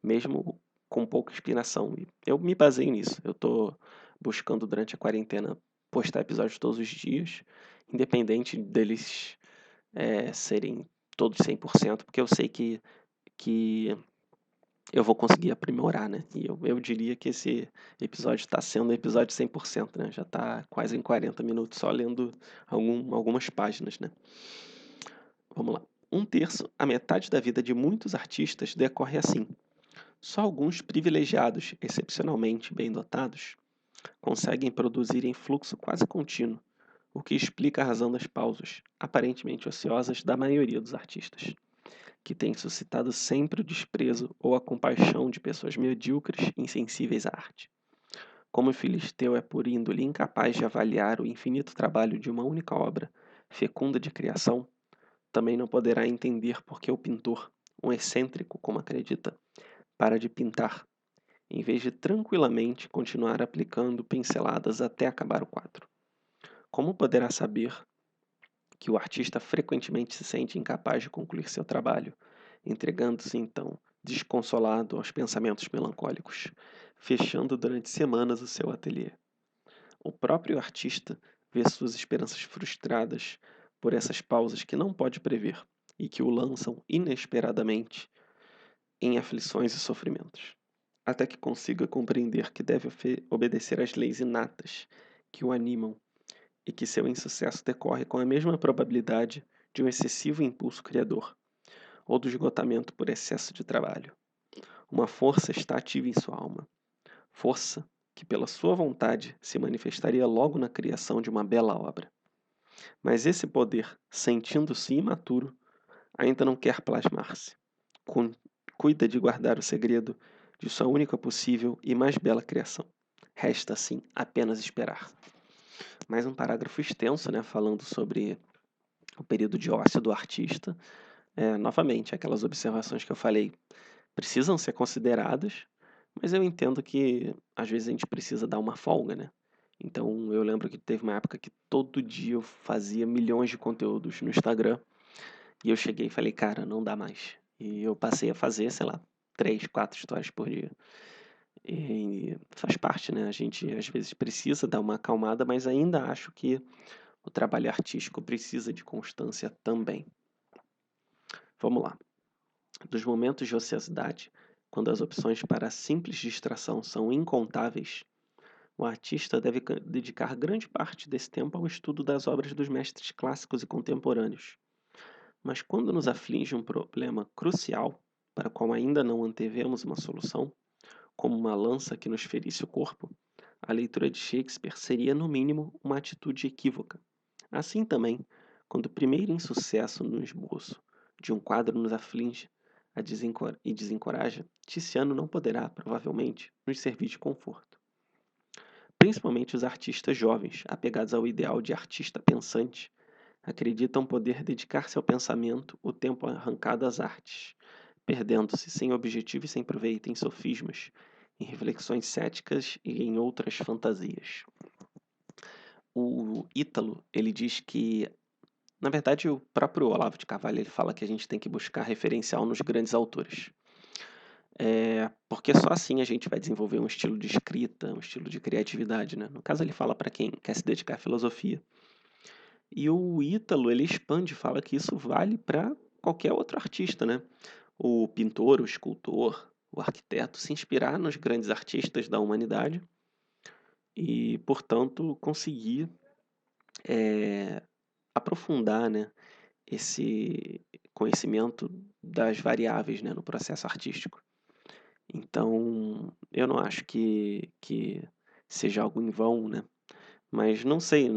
S1: Mesmo com pouca inspiração. E eu me baseio nisso. Eu estou buscando durante a quarentena postar episódios todos os dias, independente deles serem todos 100%, porque eu sei que eu vou conseguir aprimorar, né? E eu diria que esse episódio está sendo um episódio 100%, né? Já está quase em 40 minutos só lendo algumas páginas, né? Vamos lá. 1/3, a metade da vida de muitos artistas decorre assim. Só alguns privilegiados, excepcionalmente bem dotados, conseguem produzir em fluxo quase contínuo, o que explica a razão das pausas, aparentemente ociosas, da maioria dos artistas, que tem suscitado sempre o desprezo ou a compaixão de pessoas medíocres e insensíveis à arte. Como o filisteu é por índole incapaz de avaliar o infinito trabalho de uma única obra, fecunda de criação, também não poderá entender por que o pintor, um excêntrico como acredita, para de pintar, em vez de tranquilamente continuar aplicando pinceladas até acabar o quadro. Como poderá saber que o artista frequentemente se sente incapaz de concluir seu trabalho, entregando-se então, desconsolado aos pensamentos melancólicos, fechando durante semanas o seu ateliê? O próprio artista vê suas esperanças frustradas por essas pausas que não pode prever e que o lançam inesperadamente em aflições e sofrimentos, até que consiga compreender que deve obedecer às leis inatas que o animam e que seu insucesso decorre com a mesma probabilidade de um excessivo impulso criador ou do esgotamento por excesso de trabalho. Uma força está ativa em sua alma, força que pela sua vontade se manifestaria logo na criação de uma bela obra. Mas esse poder, sentindo-se imaturo, ainda não quer plasmar-se. Cuida de guardar o segredo de sua única possível e mais bela criação. Resta, assim, apenas esperar. Mais um parágrafo extenso, né, falando sobre o período de ócio do artista. Novamente, aquelas observações que eu falei precisam ser consideradas, mas eu entendo que às vezes a gente precisa dar uma folga, né? Então eu lembro que teve uma época que todo dia eu fazia milhões de conteúdos no Instagram e eu cheguei e falei, cara, não dá mais. E eu passei a fazer, sei lá, 3, 4 histórias por dia. E faz parte, né? A gente às vezes precisa dar uma acalmada, mas ainda acho que o trabalho artístico precisa de constância também. Vamos lá. Dos momentos de ociosidade, quando as opções para a simples distração são incontáveis, o artista deve dedicar grande parte desse tempo ao estudo das obras dos mestres clássicos e contemporâneos. Mas quando nos aflige um problema crucial, para o qual ainda não antevemos uma solução, como uma lança que nos ferisse o corpo, a leitura de Shakespeare seria, no mínimo, uma atitude equívoca. Assim também, quando o primeiro insucesso no esboço de um quadro nos aflige e desencoraja, Tiziano não poderá, provavelmente, nos servir de conforto. Principalmente os artistas jovens, apegados ao ideal de artista pensante, acreditam poder dedicar-se ao pensamento o tempo arrancado às artes, perdendo-se sem objetivo e sem proveito em sofismas, em reflexões céticas e em outras fantasias. O Ítalo, ele diz que, na verdade, o próprio Olavo de Carvalho, ele fala que a gente tem que buscar referencial nos grandes autores. Porque só assim a gente vai desenvolver um estilo de escrita, um estilo de criatividade, né? No caso, ele fala para quem quer se dedicar à filosofia. E o Ítalo, ele expande, fala que isso vale para qualquer outro artista, né? O pintor, o escultor, o arquiteto, se inspirar nos grandes artistas da humanidade e, portanto, conseguir aprofundar, né, esse conhecimento das variáveis, né, no processo artístico. Então, eu não acho que seja algo em vão, né? Mas não sei,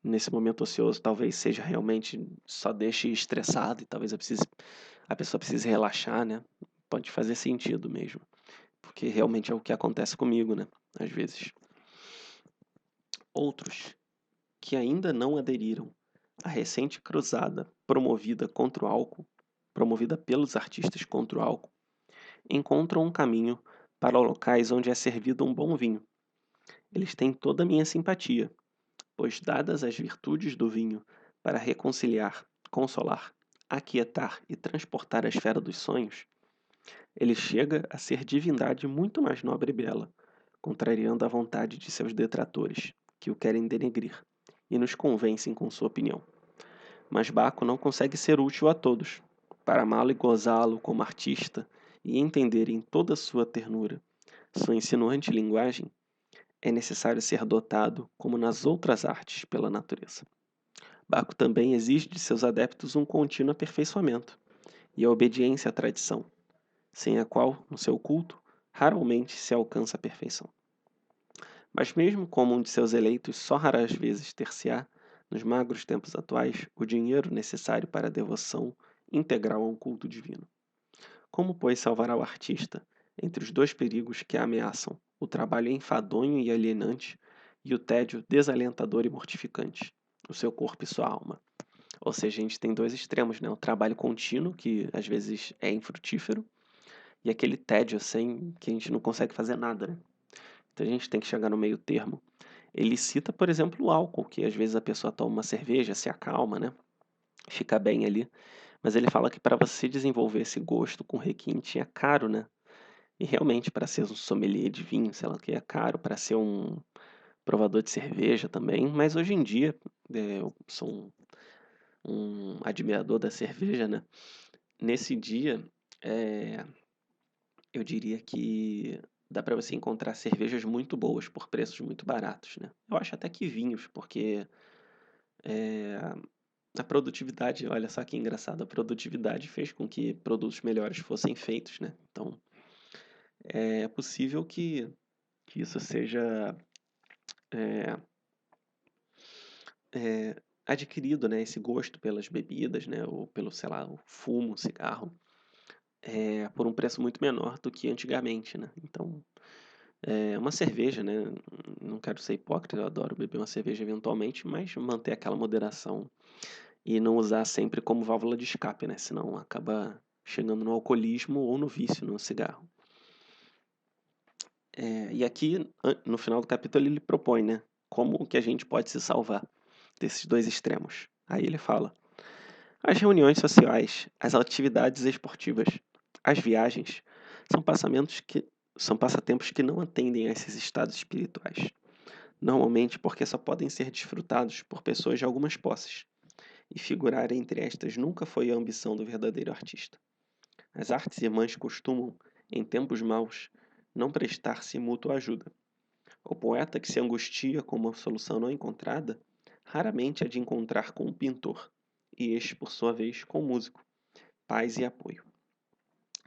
S1: nesse momento ocioso, talvez seja realmente só deixe estressado e talvez a pessoa precise relaxar, né? Pode fazer sentido mesmo, porque realmente é o que acontece comigo, né? Às vezes. Outros que ainda não aderiram à recente cruzada promovida pelos artistas contra o álcool, encontram um caminho para locais onde é servido um bom vinho. Eles têm toda a minha simpatia, pois, dadas as virtudes do vinho para reconciliar, consolar, aquietar e transportar a esfera dos sonhos, ele chega a ser divindade muito mais nobre e bela, contrariando a vontade de seus detratores, que o querem denegrir, e nos convencem com sua opinião. Mas Baco não consegue ser útil a todos. Para amá-lo e gozá-lo como artista e entender em toda sua ternura sua insinuante linguagem, é necessário ser dotado, como nas outras artes, pela natureza. Baco também exige de seus adeptos um contínuo aperfeiçoamento e a obediência à tradição, sem a qual, no seu culto, raramente se alcança a perfeição. Mas mesmo como um de seus eleitos só raras vezes ter-se-á, nos magros tempos atuais, o dinheiro necessário para a devoção integral a um culto divino. Como, pois, salvará o artista entre os dois perigos que a ameaçam, o trabalho enfadonho e alienante e o tédio desalentador e mortificante, o seu corpo e sua alma? Ou seja, a gente tem dois extremos, né? O trabalho contínuo, que às vezes é infrutífero, e aquele tédio, assim, que a gente não consegue fazer nada, né? Então a gente tem que chegar no meio termo. Ele cita, por exemplo, o álcool, que às vezes a pessoa toma uma cerveja, se acalma, né? Fica bem ali. Mas ele fala que para você desenvolver esse gosto com requinte é caro, né? E realmente, para ser um sommelier de vinho, sei lá o que, é caro. Para ser um provador de cerveja também. Mas hoje em dia, eu sou um admirador da cerveja, né? Nesse dia, eu diria que dá para você encontrar cervejas muito boas por preços muito baratos, né? Eu acho até que vinhos, porque eh, a produtividade, olha só que engraçado, a produtividade fez com que produtos melhores fossem feitos, né? Então, é possível que isso seja é, adquirido, né? Esse gosto pelas bebidas, né? Ou pelo, sei lá, o fumo, o cigarro, por um preço muito menor do que antigamente, né? Então, uma cerveja, né? Não quero ser hipócrita, eu adoro beber uma cerveja eventualmente, mas manter aquela moderação e não usar sempre como válvula de escape, né? Senão acaba chegando no alcoolismo ou no vício no cigarro. E aqui, no final do capítulo, ele propõe, né? Como que a gente pode se salvar desses dois extremos. Aí ele fala: As reuniões sociais, as atividades esportivas, as viagens são passatempos que não atendem a esses estados espirituais, normalmente porque só podem ser desfrutados por pessoas de algumas posses, e figurar entre estas nunca foi a ambição do verdadeiro artista. As artes irmãs costumam, em tempos maus, não prestar-se mútua ajuda. O poeta que se angustia com uma solução não encontrada, raramente há de encontrar com o pintor, e este, por sua vez, com o músico, paz e apoio.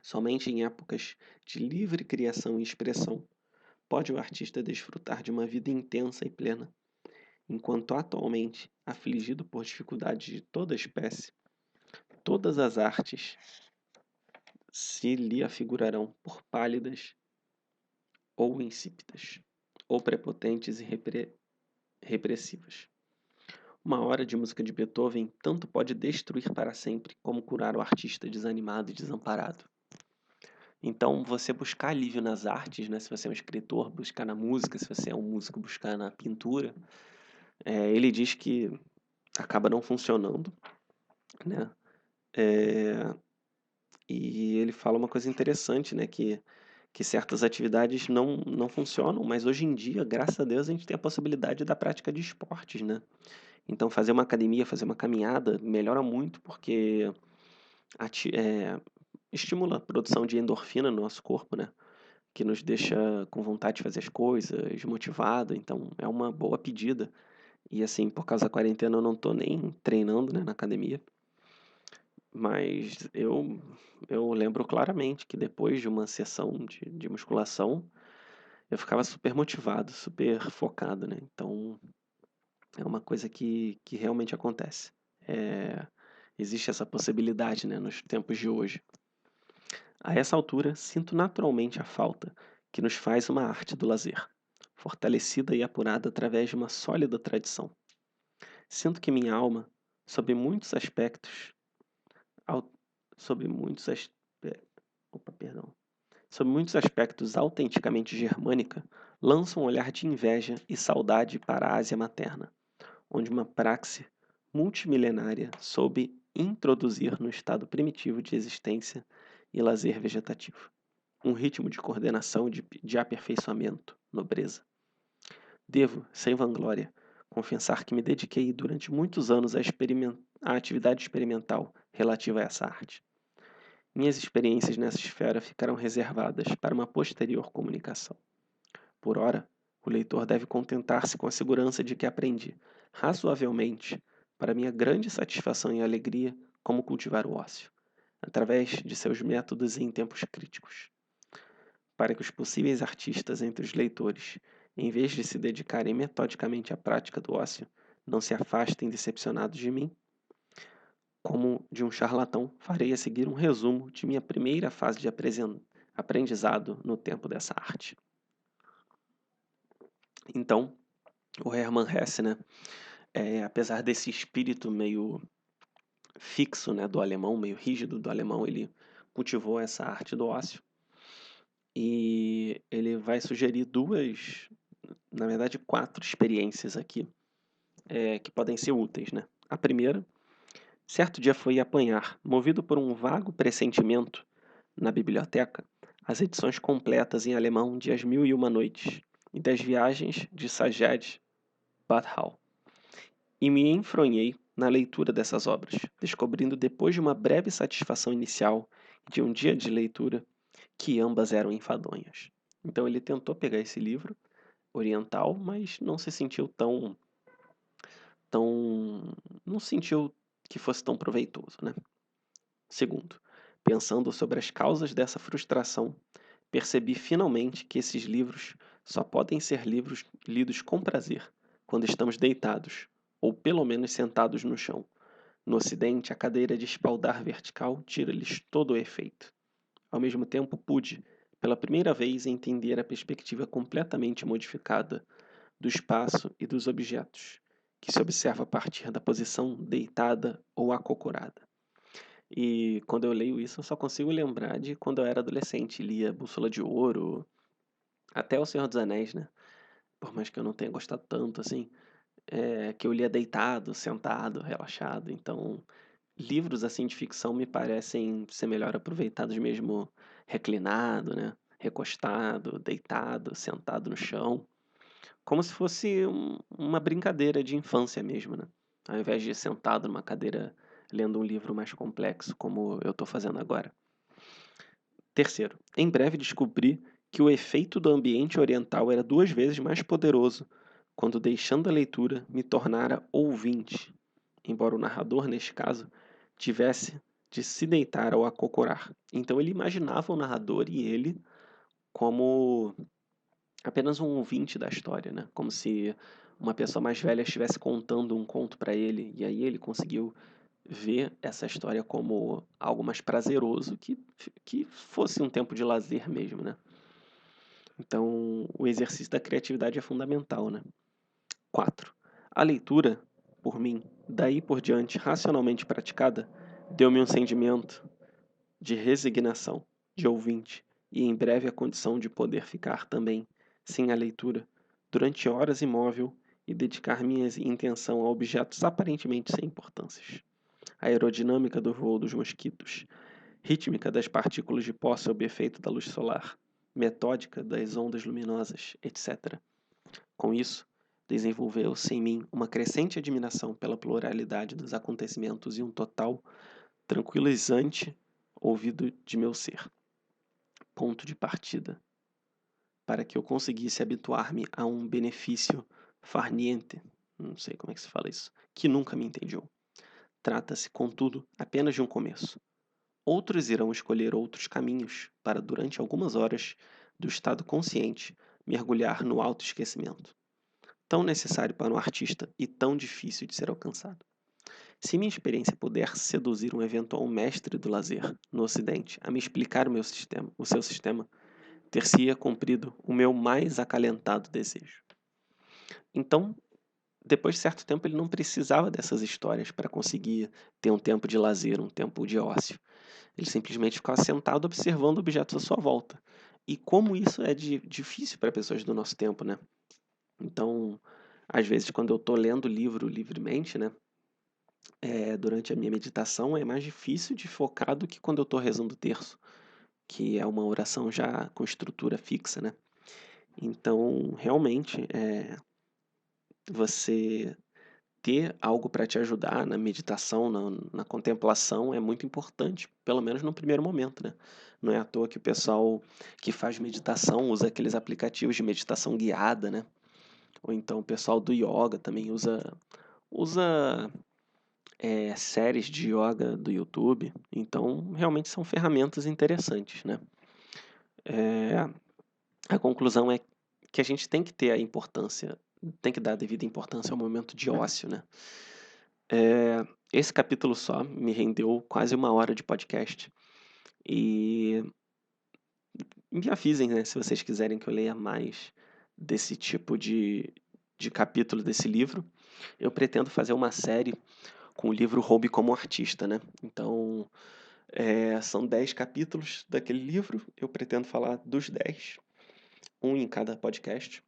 S1: Somente em épocas de livre criação e expressão pode o artista desfrutar de uma vida intensa e plena, enquanto atualmente, afligido por dificuldades de toda espécie, todas as artes se lhe afigurarão por pálidas ou insípidas, ou prepotentes e repressivas. Uma hora de música de Beethoven tanto pode destruir para sempre como curar o artista desanimado e desamparado. Então, você buscar alívio nas artes, né? Se você é um escritor, buscar na música; se você é um músico, buscar na pintura. Ele diz que acaba não funcionando, né? É, e ele fala uma coisa interessante, né? Que certas atividades não funcionam, mas hoje em dia, graças a Deus, a gente tem a possibilidade da prática de esportes, né? Então, fazer uma academia, fazer uma caminhada melhora muito, porque ati- é, estimula a produção de endorfina no nosso corpo, né? Que nos deixa com vontade de fazer as coisas, motivado. Então, é uma boa pedida. E assim, por causa da quarentena, eu não tô nem treinando, né, na academia. Mas eu lembro claramente que depois de uma sessão de musculação, eu ficava super motivado, super focado, né? Então, é uma coisa que realmente acontece. É, existe essa possibilidade, né, nos tempos de hoje. A essa altura, sinto naturalmente a falta que nos faz uma arte do lazer, fortalecida e apurada através de uma sólida tradição. Sinto que minha alma, sob muitos aspectos, au- sob muitos aspe- opa, perdão, sob muitos aspectos autenticamente germânica, lança um olhar de inveja e saudade para a Ásia materna, onde uma praxe multimilenária soube introduzir no estado primitivo de existência e lazer vegetativo um ritmo de coordenação e de aperfeiçoamento, nobreza. Devo, sem vanglória, confessar que me dediquei durante muitos anos à atividade experimental relativa a essa arte. Minhas experiências nessa esfera ficaram reservadas para uma posterior comunicação. Por ora, o leitor deve contentar-se com a segurança de que aprendi, razoavelmente, para minha grande satisfação e alegria, como cultivar o ócio, através de seus métodos em tempos críticos. Para que os possíveis artistas entre os leitores, em vez de se dedicarem metodicamente à prática do ócio, não se afastem decepcionados de mim, como de um charlatão, farei a seguir um resumo de minha primeira fase de aprendizado no tempo dessa arte. Então, o Hermann Hesse, né, apesar desse espírito meio fixo, né, do alemão, meio rígido do alemão, ele cultivou essa arte do ócio e ele vai sugerir na verdade, 4 experiências aqui, que podem ser úteis, né? A primeira, certo dia foi apanhar, movido por um vago pressentimento, na biblioteca, as edições completas em alemão de As Mil e Uma Noites e das Viagens de Sajad Badhal, e me enfronhei na leitura dessas obras, descobrindo depois de uma breve satisfação inicial e de um dia de leitura que ambas eram enfadonhas. Então ele tentou pegar esse livro oriental, mas não se sentiu tão não sentiu que fosse tão proveitoso, né? Segundo, pensando sobre as causas dessa frustração, percebi finalmente que esses livros só podem ser livros lidos com prazer quando estamos deitados, ou pelo menos sentados no chão. No Ocidente, a cadeira de espaldar vertical tira-lhes todo o efeito. Ao mesmo tempo, pude, pela primeira vez, entender a perspectiva completamente modificada do espaço e dos objetos, que se observa a partir da posição deitada ou acocorada. E quando eu leio isso, eu só consigo lembrar de quando eu era adolescente, lia Bússola de Ouro, até O Senhor dos Anéis, né? Por mais que eu não tenha gostado tanto, assim, que eu lia deitado, sentado, relaxado. Então, livros assim de ficção me parecem ser melhor aproveitados mesmo reclinado, né? Recostado, deitado, sentado no chão, como se fosse uma brincadeira de infância mesmo, né? Ao invés de sentado numa cadeira lendo um livro mais complexo, como eu estou fazendo agora. Terceiro, em breve descobri que o efeito do ambiente oriental era 2 vezes mais poderoso quando, deixando a leitura, me tornara ouvinte, embora o narrador, neste caso, tivesse de se deitar ao acocorar. Então ele imaginava o narrador e ele como apenas um ouvinte da história, né? Como se uma pessoa mais velha estivesse contando um conto para ele, e aí ele conseguiu ver essa história como algo mais prazeroso, que fosse um tempo de lazer mesmo, né? Então, o exercício da criatividade é fundamental, né? 4. A leitura, por mim, daí por diante, racionalmente praticada, deu-me um sentimento de resignação, de ouvinte, e em breve a condição de poder ficar também, sem a leitura, durante horas imóvel e dedicar minha intenção a objetos aparentemente sem importâncias. A aerodinâmica do voo dos mosquitos, rítmica das partículas de pó sob efeito da luz solar, metódica das ondas luminosas, etc. Com isso, desenvolveu-se em mim uma crescente admiração pela pluralidade dos acontecimentos e um total, tranquilizante ouvido de meu ser. Ponto de partida para que eu conseguisse habituar-me a um benefício far niente, não sei como é que se fala isso, que nunca me entediou. Trata-se, contudo, apenas de um começo. Outros irão escolher outros caminhos para, durante algumas horas do estado consciente, mergulhar no autoesquecimento, tão necessário para um artista e tão difícil de ser alcançado. Se minha experiência puder seduzir um eventual mestre do lazer no Ocidente a me explicar o seu sistema, ter-se-ia cumprido o meu mais acalentado desejo. Então, depois de certo tempo, ele não precisava dessas histórias para conseguir ter um tempo de lazer, um tempo de ócio. Ele simplesmente ficava sentado observando objetos à sua volta. E como isso é difícil para pessoas do nosso tempo, né? Então, às vezes, quando eu estou lendo o livro livremente, né? Durante a minha meditação, é mais difícil de focar do que quando eu estou rezando o terço, que é uma oração já com estrutura fixa, né? Então, realmente, você ter algo para te ajudar na meditação, na contemplação, é muito importante, pelo menos no primeiro momento, né? Não é à toa que o pessoal que faz meditação usa aqueles aplicativos de meditação guiada, né? Ou então o pessoal do yoga também usa séries de yoga do YouTube. Então, realmente são ferramentas interessantes, né? É, a conclusão é que a gente tem que ter a importância, tem que dar a devida importância ao momento de ócio, né? Esse capítulo só me rendeu quase 1 hora de podcast. E me avisem, né, se vocês quiserem que eu leia mais desse tipo de capítulo desse livro. Eu pretendo fazer uma série com o livro Roube como Artista, né? Então, são 10 capítulos daquele livro. Eu pretendo falar dos 10, um em cada podcast.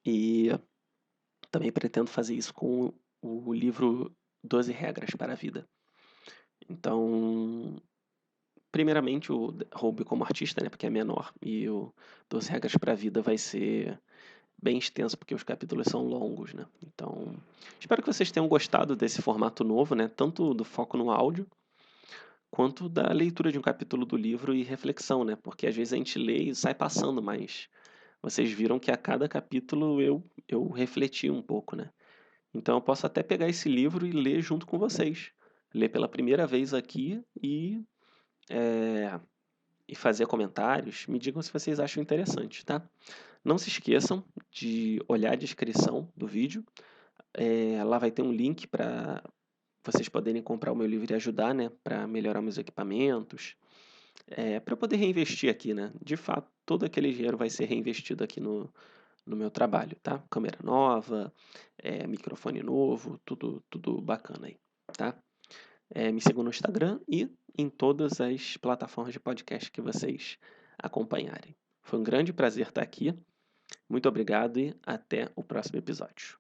S1: E também pretendo fazer isso com o livro 12 Regras para a Vida. Então, primeiramente o Roube como Artista, né, porque é menor, e o 12 Regras para a Vida vai ser bem extenso, porque os capítulos são longos, né? Então, espero que vocês tenham gostado desse formato novo, né, tanto do foco no áudio, quanto da leitura de um capítulo do livro e reflexão, né? Porque às vezes a gente lê e sai passando, mas vocês viram que a cada capítulo eu refleti um pouco, né? Então eu posso até pegar esse livro e ler junto com vocês. Ler pela primeira vez aqui e fazer comentários. Me digam se vocês acham interessante, tá? Não se esqueçam de olhar a descrição do vídeo. Lá vai ter um link para vocês poderem comprar o meu livro e ajudar, né? Para melhorar meus equipamentos. Para eu poder reinvestir aqui, né? De fato, todo aquele dinheiro vai ser reinvestido aqui no meu trabalho, tá? Câmera nova, microfone novo, tudo bacana aí, tá? Me sigam no Instagram e em todas as plataformas de podcast que vocês acompanharem. Foi um grande prazer estar aqui. Muito obrigado e até o próximo episódio.